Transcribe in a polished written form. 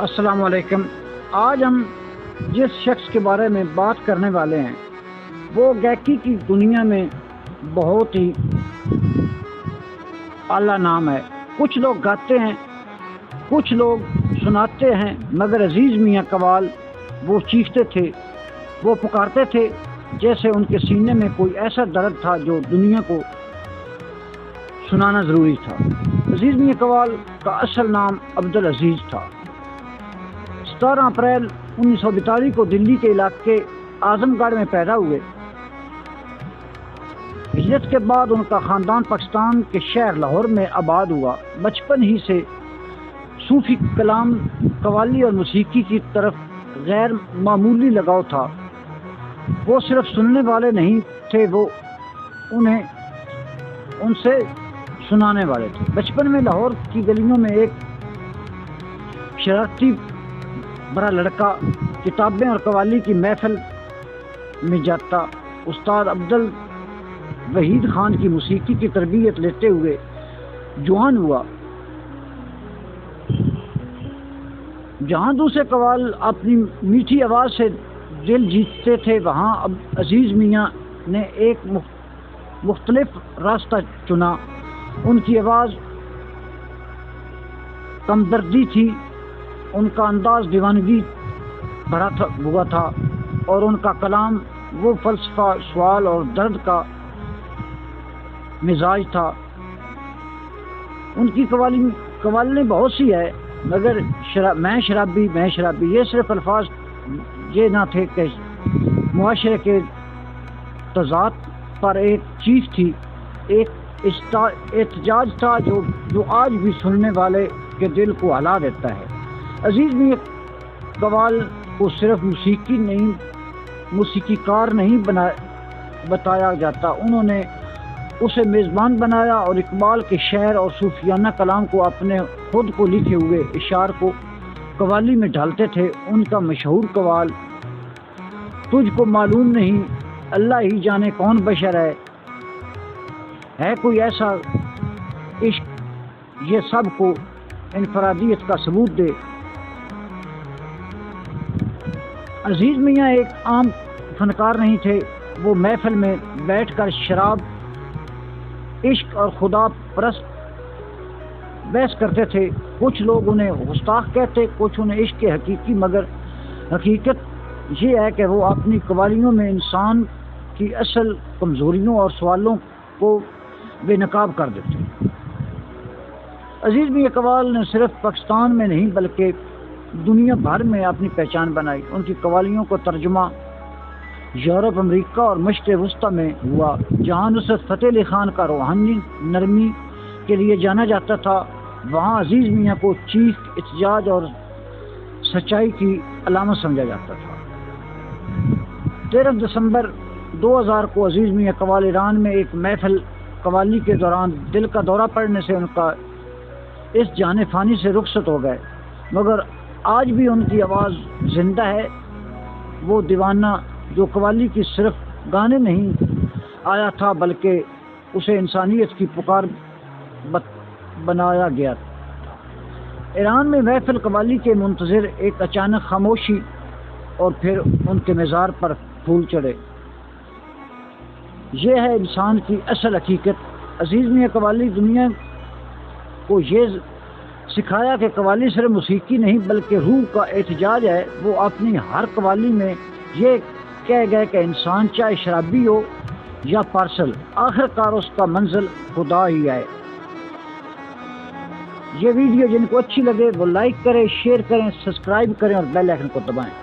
السلام علیکم۔ آج ہم جس شخص کے بارے میں بات کرنے والے ہیں وہ گائکی کی دنیا میں بہت ہی اعلیٰ نام ہے۔ کچھ لوگ گاتے ہیں، کچھ لوگ سناتے ہیں، مگر عزیز میاں قوال وہ چیختے تھے، وہ پکارتے تھے جیسے ان کے سینے میں کوئی ایسا درد تھا جو دنیا کو سنانا ضروری تھا۔ عزیز میاں قوال کا اصل نام عبدالعزیز تھا۔ 17 اپریل 1942 کو دلی کے علاقے اعظم گڑھ میں پیدا ہوئے۔ ہجرت کے بعد ان کا خاندان پاکستان کے شہر لاہور میں آباد ہوا۔ بچپن ہی سے صوفی کلام، قوالی اور موسیقی کی طرف غیر معمولی لگاؤ تھا۔ وہ صرف سننے والے نہیں تھے، وہ ان سے سنانے والے تھے۔ بچپن میں لاہور کی گلیوں میں ایک شرارتی بڑا لڑکا کتابیں اور قوالی کی محفل میں جاتا۔ استاد عبدالوحید خان کی موسیقی کی تربیت لیتے ہوئے جوان ہوا۔ جہاں دوسرے قوال اپنی میٹھی آواز سے دل جیتتے تھے، وہاں عزیز میاں نے ایک مختلف راستہ چنا۔ ان کی آواز کمدردی تھی، ان کا انداز دیوانگی بھرا ہوا تھا، اور ان کا کلام وہ فلسفہ، سوال اور درد کا مزاج تھا۔ ان کی قوالی بہت سی ہے، مگر میں شرابی یہ صرف الفاظ یہ نہ تھے کہ معاشرے کے تضاد پر ایک چیخ تھی، ایک احتجاج تھا جو آج بھی سننے والے کے دل کو ہلا دیتا ہے۔ عزیز میاں قوال کو صرف موسیقی کار نہیں بتایا جاتا، انہوں نے اسے میزبان بنایا اور اقبال کے شعر اور صوفیانہ کلام کو اپنے خود کو لکھے ہوئے اشعار کو قوالی میں ڈالتے تھے۔ ان کا مشہور قوال تجھ کو معلوم نہیں، اللہ ہی جانے کون بشر ہے کوئی ایسا عشق یہ سب کو انفرادیت کا ثبوت دے۔ عزیز میاں ایک عام فنکار نہیں تھے، وہ محفل میں بیٹھ کر شراب، عشق اور خدا پرست بحث کرتے تھے۔ کچھ لوگ انہیں گستاخ کہتے، کچھ انہیں عشق حقیقی، مگر حقیقت یہ ہے کہ وہ اپنی قوالیوں میں انسان کی اصل کمزوریوں اور سوالوں کو بے نقاب کر دیتے۔ عزیز میاں قوال نے صرف پاکستان میں نہیں بلکہ دنیا بھر میں اپنی پہچان بنائی۔ ان کی قوالیوں کو ترجمہ یورپ، امریکہ اور مشرق وسطی میں ہوا۔ جہاں نصرت فتح علی خان کا روحانی نرمی کے لیے جانا جاتا تھا، وہاں عزیز میاں کو چیخ، احتجاج اور سچائی کی علامت سمجھا جاتا تھا۔ 13 دسمبر 2000 کو عزیز میاں قوال ایران میں ایک محفل قوالی کے دوران دل کا دورہ پڑنے سے ان کا اس جان فانی سے رخصت ہو گئے، مگر آج بھی ان کی آواز زندہ ہے۔ وہ دیوانہ جو قوالی کی صرف گانے نہیں آیا تھا بلکہ اسے انسانیت کی پکار بنایا گیا۔ ایران میں محفل قوالی کے منتظر ایک اچانک خاموشی اور پھر ان کے مزار پر پھول چڑھے۔ یہ ہے انسان کی اصل حقیقت۔ عزیز میاں قوالی دنیا کو یہ سکھایا کہ قوالی صرف موسیقی نہیں بلکہ روح کا احتجاج ہے۔ وہ اپنی ہر قوالی میں یہ کہہ گئے کہ انسان چاہے شرابی ہو یا پارسل، آخر کار اس کا منزل خدا ہی ہے۔ یہ ویڈیو جن کو اچھی لگے وہ لائک کریں، شیئر کریں، سبسکرائب کریں اور بیل آئیکن کو دبائیں۔